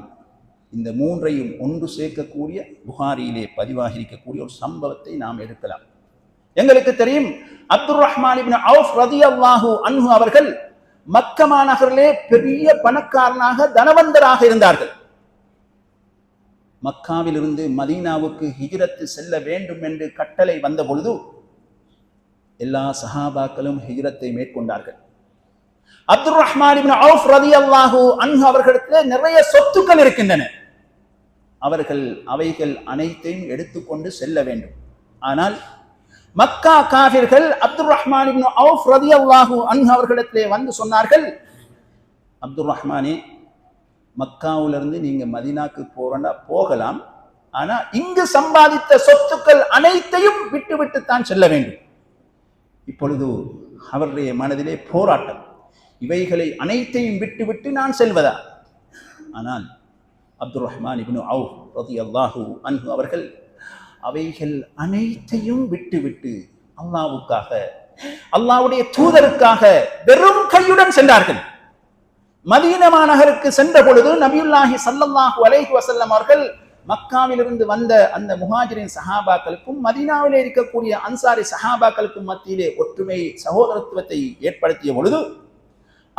இந்த 3ஐயும் ஒன்று சேர்க்கக்கூடிய புகாரியிலே பதிவாகி இருக்கக்கூடிய ஒரு சம்பவத்தை நாம் எடுக்கலாம். எங்களுக்கு தெரியும், அப்துர் ரஹ்மான் இப்னு அவுஃப் ரலியல்லாஹு அன்ஹு அவர்கள் மக்கா நகரிலே பெரிய பணக்காரனாக, தனவந்தராக இருந்தார்கள். மக்காவிலிருந்து மதீனாவுக்கு ஹிஜ்ரத் செல்ல வேண்டும் என்று கட்டளை வந்த பொழுது எல்லா சஹாபாக்களும் ஹிஜ்ரத்தை மேற்கொண்டார்கள். அப்துர் ரஹ்மான் இப்னு அவுஃப் ரலியல்லாஹு அன்ஹு அவர்களுக்கு நிறைய சொத்துக்கள் இருக்கின்றன. அவர்கள் அவைகள் அனைத்தையும் எடுத்துக்கொண்டு செல்ல வேண்டும். ஆனால் மக்கா காஃபிர்கள் அப்துர் ரஹ்மான் இப்னு அவுஃப் ரலியல்லாஹு அன்ஹு அவர்களிடத்திலே வந்து சொன்னார்கள், அப்துர் ரஹ்மானே, மக்காவிலிருந்து நீங்க மதீனாக்கு போறனா போகலாம், ஆனா இங்கு சம்பாதித்த சொத்துக்கள் அனைத்தையும் விட்டு தான் செல்ல வேண்டும். இப்பொழுது அவருடைய மனதிலே போராட்டம், இவைகளை அனைத்தையும் விட்டு நான் செல்வதா? ஆனால் அப்துர் ரஹ்மான் இப்னு அவுஃப் ரலியல்லாஹு அன்ஹு அவர்கள் அவைகள் அனைத்தையும் விட்டு அல்லாஹ்வுக்காக, அல்லாஹ்வுடைய தூதருக்காக வெறும் கையுடன் சென்றார்கள். மதீனா நகருக்கு சென்ற பொழுது நபியுல்லாஹி ஸல்லல்லாஹு அலைஹி வஸல்லம் அவர்கள் மக்காவிலிருந்து வந்த அந்த முஹாஜிரின் சஹாபாக்களுக்கும் மதீனாவிலே இருக்கக்கூடிய அன்சாரி சஹாபாக்களுக்கும் மத்தியிலே ஒற்றுமை, சகோதரத்துவத்தை ஏற்படுத்திய பொழுது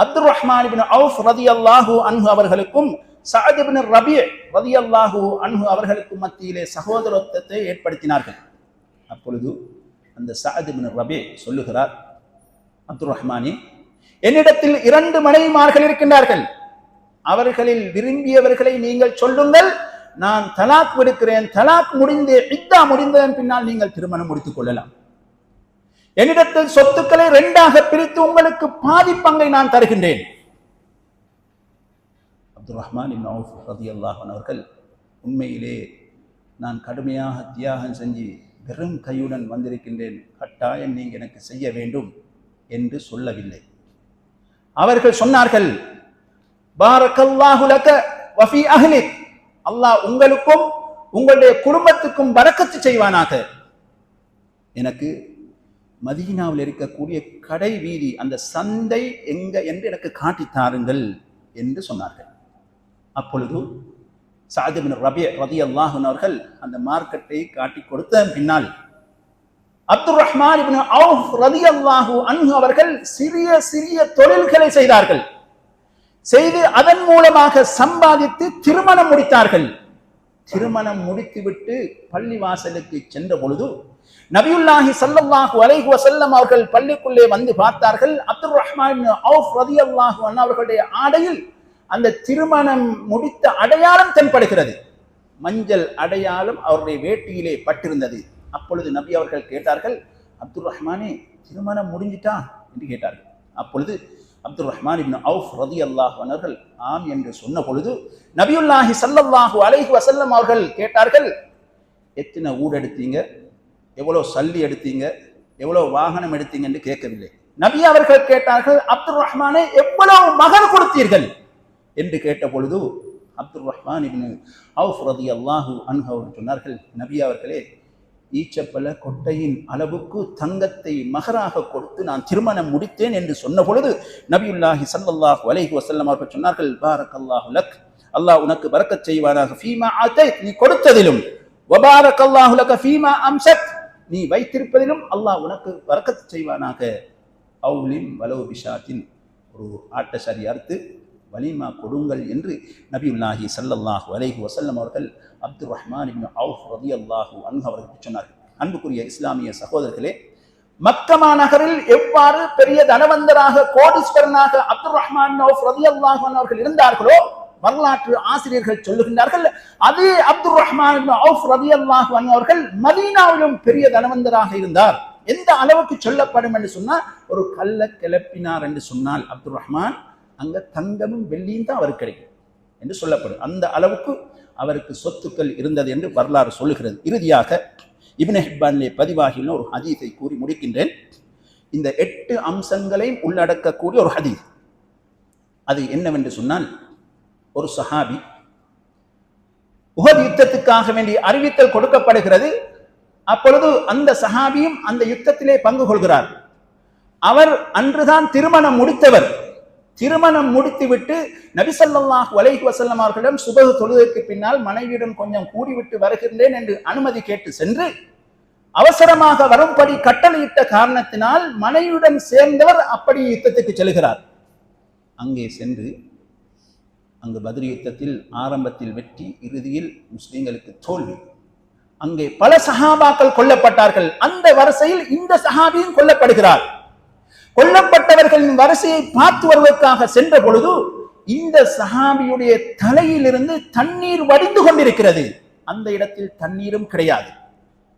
அப்துர் ரஹ்மான் இப்னு அவுஃப் ரலியல்லாஹு அன்ஹு அவர்களுக்கும் சஅத் இப்னு ரபீ ரலியல்லாஹு அன்ஹு அவர்களுக்கும் மத்தியிலே சகோதரத்துவத்தை ஏற்படுத்தினார்கள். அப்பொழுது அந்த சஅத் இப்னு ரபீ சொல்லுகிறார், அப்துர் ரஹ்மானே, என்னிடத்தில் 2 மனைவிமார்கள் இருக்கின்றார்கள். அவர்களில் விரும்பியவர்களை நீங்கள் சொல்லுங்கள், நான் தலாக் விடுக்கிறேன். தலாக் முடிந்து இத்தா முடிந்ததன் பின்னால் நீங்கள் திருமணம் முடித்துக் கொள்ளலாம். என்னிடத்தில் சொத்துக்களை 2ஆக பிரித்து உங்களுக்கு பாதி பங்கை நான் தருகின்றேன். அப்துர் ரஹ்மான் இப்னு அவுஃப் ரலியல்லாஹு அன்ஹு அவர்கள், உண்மையிலே நான் கடுமையாக தியாகம் செஞ்சு வெறும் கையுடன் வந்திருக்கின்றேன், கட்டாயம் நீங்க எனக்கு செய்ய வேண்டும் என்று சொல்லவில்லை. அவர்கள் சொன்னார்கள், பாரக்கல்லாஹு லக வ ஃபீ அஹ்லிக், அல்லாஹ் உங்களுக்கும் உங்களுடைய குடும்பத்துக்கும் பரக்கத்து செய்வானாக. எனக்கு மதீனாவில் இருக்கக்கூடிய கடை வீதி, அந்த சந்தை எங்க என்று எனக்கு காட்டித்தாருங்கள் என்று சொன்னார்கள். அப்பொழுது சஅத் இப்னு ரபீ ரலியல்லாஹு அன்ஹு அவர்கள் அந்த மார்க்கெட்டை காட்டி கொடுத்த பின்னால் அப்துர் ரஹ்மான் இப்னு அவுஃப் ரலியல்லாஹு அன்ஹு அவர்கள் சிறிய சிறிய தொழில்களை செய்தார்கள். செய்து அதன் மூலமாக சம்பாதித்து திருமணம் முடித்தார்கள். திருமணம் முடித்துவிட்டு பள்ளி வாசலுக்கு சென்ற பொழுது நபியுல்லாஹி ஸல்லல்லாஹு அலைஹி வஸல்லம் அவர்கள் பள்ளிக்குள்ளே வந்து பார்த்தார்கள். அப்துர் ரஹ்மான் இப்னு அவுஃப் ரலியல்லாஹு அன்ஹு அவர்களுடைய ஆடையில் அந்த திருமணம் முடித்த அடையாளம் தென்படுகிறது. மஞ்சள் அடையாளம் அவருடைய வேட்டியிலே பட்டிருந்தது. அப்பொழுது நபி அவர்கள் கேட்டார்கள், அப்துர் ரஹ்மானே, திருமணம் முடிஞ்சிட்டா என்று கேட்டார்கள். அப்பொழுது அப்துர் ரஹ்மான் இப்னு அவுஃப் ரலியல்லாஹு அன்ஹு அவர்கள் ஆம் என்று சொன்ன பொழுது நபியுல்லாஹி ஸல்லல்லாஹு அலைஹி வஸல்லம் அவர்கள் கேட்டார்கள், எத்தனை ஊடு எடுத்தீங்க, எவ்வளவு சல்லி எடுத்தீங்க, எவ்வளவு வாகனம் எடுத்தீங்க என்று கேட்கவில்லை. நபி அவர்கள் கேட்டார்கள், அப்துர் ரஹ்மானே, எவ்வளவு மகன் கொடுத்தீர்கள் என்று கேட்ட பொழுது அப்துர் ரஹ்மான் இப்னு அவுஃப் ரலியல்லாஹு அன்ஹு அவர்கள் சொன்னார்கள், நபி அவர்களே, ஈச்சப்பல கொட்டையின் அளவுக்கு தங்கத்தை மகராக கொடுத்து நான் திருமணம் முடித்தேன் என்று சொன்ன பொழுது நபியுல்லாஹி ஸல்லல்லாஹு அலைஹி வஸல்லம் அவர்கள் சொன்னார்கள், பாரக்கல்லாஹு லக், அல்லாஹ் உனக்கு பரக்கத் செய்வானாக, ஃபீமா ஆதைத், நீ கொடுத்ததிலும், வபாரக்கல்லாஹு லக ஃபீமா அம்சக், நீ வைத்திருப்பதிலும் அல்லாஹ் உனக்கு பரக்கத் செய்வானாக. அவுலிம் வலவு பிஷாத்தின், ஒரு ஆட்டசரி அறுத்து வலிமா கொடுங்கள் என்று நபியுல்லாஹி ஸல்லல்லாஹு அலைஹி வஸல்லம் அவர்கள் அப்துர் ரஹ்மான் இப்னு அவுஃப் ரலியல்லாஹு அன்ஹு அவர்களுக்கு சொன்னார்கள். அன்புக்குரிய இஸ்லாமிய சகோதரர்களே, மக்கமா நகரில் எவ்வாறு பெரிய தனவந்தராக கோடீஸ்வரனாக அப்துர் ரஹ்மான் இப்னு அவுஃப் ரலியல்லாஹு அன்ஹு அவர்கள் இருந்தார்களோ, வரலாற்று ஆசிரியர்கள் சொல்லுகின்றார்கள், அதே அப்துர் ரஹ்மான் இப்னு அவுஃப் ரலியல்லாஹு அன்ஹு அவர்கள் மதீனாவிலும் பெரிய தனவந்தராக இருந்தார். எந்த அளவுக்கு சொல்லப்படும் என்று சொன்னால், ஒரு கல்ல கிளப்பினார் என்று சொன்னால் அப்துர் ரஹ்மான், அங்க தங்கமும் வெள்ளியும் தான் அவருக்கு கிடைக்கும் என்று சொல்லப்படும். அந்த அளவுக்கு அவருக்கு சொத்துக்கள் இருந்தது என்று வரலாறு சொல்லுகிறது. இறுதியாக இப்னு ஹிப்பானிலே பதிவாகியுள்ள ஒரு ஹதீஸை கூறி முடிக்கின்றேன். இந்த 8 அம்சங்களையும் உள்ளடக்கக்கூடிய ஒரு ஹதீஸ். அது என்னவென்று சொன்னால், ஒரு சஹாபி உஹத் யுத்தத்துக்காக வேண்டிய அறிவித்தல் கொடுக்கப்படுகிறது. அப்பொழுது அந்த சஹாபியும் அந்த யுத்தத்திலே பங்கு கொள்கிறார். அவர் அன்றுதான் திருமணம் முடித்தவர். திருமணம் முடித்துவிட்டு நபி ஸல்லல்லாஹு அலைஹி வஸல்லம் அவர்களிடம் சுபஹ் தொழுகைக்கு பின்னால் மனைவியுடன் கொஞ்சம் கூடிவிட்டு வருகின்றேன் என்று அனுமதி கேட்டு சென்று அவசரமாக வரும்படி கட்டளையிட்ட காரணத்தினால் மனைவியுடன் சேர்ந்தவர் அப்படி யுத்தத்துக்கு செல்கிறார். அங்கே சென்று அங்கு பத்ர் யுத்தத்தில் ஆரம்பத்தில் வெற்றி, இறுதியில் முஸ்லிம்களுக்கு தோல்வி. அங்கே பல சஹாபாக்கள் கொல்லப்பட்டார்கள். அந்த வரிசையில் இந்த சஹாபியும் கொல்லப்படுகிறார். கொல்லப்பட்டவர்களின் வரிசையை பார்த்து வருவதற்காக சென்ற பொழுது இந்த சஹாபியுடைய தலையிலிருந்து தண்ணீர் வடிந்து கொண்டிருக்கிறது. அந்த இடத்தில் தண்ணீரும் கிடையாது.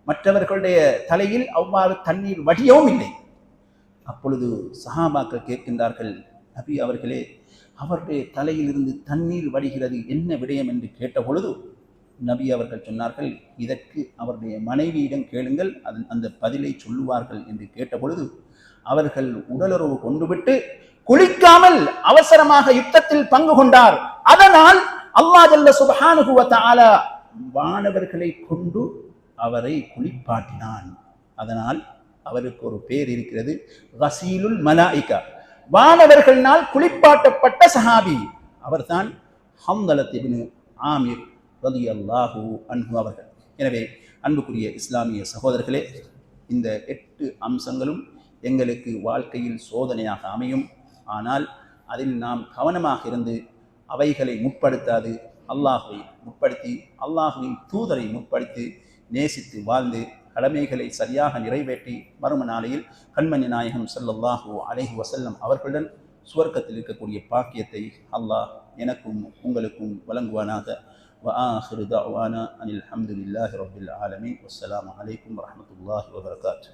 மற்றவர்களுடைய தலையில் அவ்வாறு தண்ணீர் வடியவும் இல்லை. அப்பொழுது சஹாபாக்கள் கேட்கின்றார்கள், நபி அவர்களே, அவருடைய தலையிலிருந்து தண்ணீர் வடிகிறது, என்ன விடயம் என்று கேட்ட பொழுது நபி அவர்கள் சொன்னார்கள், இதற்கு அவருடைய மனைவியிடம் கேளுங்கள், அந்த பதிலை சொல்லுவார்கள் என்று கேட்ட பொழுது அவர்கள் உடலுறவு கொண்டுவிட்டு குளிக்காமல் அவசரமாக யுத்தத்தில் பங்கு கொண்டார். அதனால் அல்லாஹ் ஜல்ல சுப்ஹானஹு வ தஆலா வானவர்களை கொண்டு அவரை குளிப்பாட்டினான். அதனால் அவருக்கு ஒரு பேர் இருக்கிறது, கஸீலுல் மலாயிகா, வானவர்களினால் குளிப்பாட்டப்பட்ட சஹாபி. அவர்தான் ஹம்தலத் இப்னு ஆமிர் ரலியல்லாஹு அன்ஹு அவர்கள். எனவே அன்புக்குரிய இஸ்லாமிய சகோதரர்களே, இந்த 8 அம்சங்களும் எங்களுக்கு வாழ்க்கையில் சோதனையாக அமையும். ஆனால் அதில் நாம் கவனமாக இருந்து அவைகளை முற்படுத்தாது அல்லாஹுவை முற்படுத்தி அல்லாஹுவின் தூதரை முற்படுத்தி நேசித்து வாழ்ந்து கடமைகளை சரியாக நிறைவேற்றி மறும நாளையில் கண்மணி நாயகம் ஸல்லல்லாஹு அலைஹி வஸல்லம் அவர்களுடன் சுவர்க்கத்தில் இருக்கக்கூடிய பாக்கியத்தை அல்லாஹ் எனக்கும் உங்களுக்கும் வழங்குவானாக. وآخر دعوانا أن الحمد لله رب العالمين والسلام عليكم ورحمة الله وبركاته.